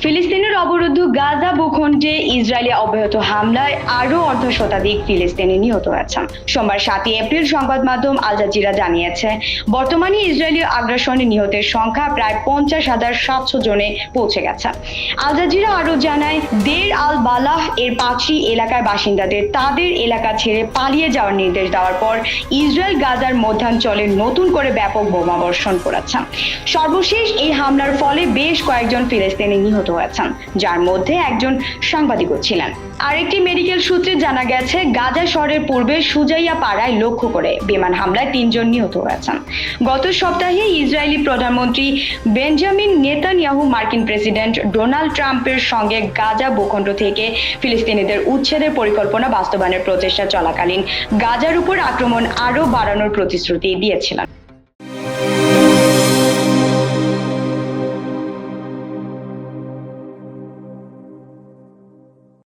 ফিলিস্তিনের অবরুদ্ধ গাজা ভূখণ্ডে ইসরায়েলি অব্যাহত হামলায় আরও অর্ধশতাধিক ফিলিস্তিনি নিহত হয়েছেন। সোমবার 7 এপ্রিল সংবাদ মাধ্যম আল জাজিরা জানিয়েছে, বর্তমানে ইসরায়েলি আগ্রাসনে নিহতের সংখ্যা প্রায় 50,700 জনে পৌঁছে গেছে। আল জাজিরা আরও জানায়, দের আল বালাহ এর 5টি এলাকার বাসিন্দাদের তাদের এলাকা ছেড়ে পালিয়ে যাওয়ার নির্দেশ দেওয়ার পর ইসরায়েল গাজার মধ্যাঞ্চলে নতুন করে ব্যাপক বোমাবর্ষণ করেছে। সর্বশেষ এই হামলার ফলে বেশ কয়েকজন ফিলিস্তিনি নিহত হয়েছেন, যার মধ্যে একজন সাংবাদিকও ছিলেন। আরেকটি মেডিকেল সূত্রে জানা গেছে, গাজা শহরের পূর্বে সুজাইয়া পাড়ায় লক্ষ্য করে বিমান হামলায় 3 জন নিহত হয়েছেন। গত সপ্তাহে ইসরায়েলি প্রধানমন্ত্রী বেঞ্জামিন নেতানিয়াহু মার্কিন প্রেসিডেন্ট ডোনাল্ড ট্রাম্পের সঙ্গে গাজা ভূখণ্ড থেকে ফিলিস্তিনিদের উচ্ছেদের পরিকল্পনা বাস্তবায়নের প্রচেষ্টা চলাকালীন গাজার উপর আক্রমণ আরও বাড়ানোর প্রতিশ্রুতি দিয়েছিলেন।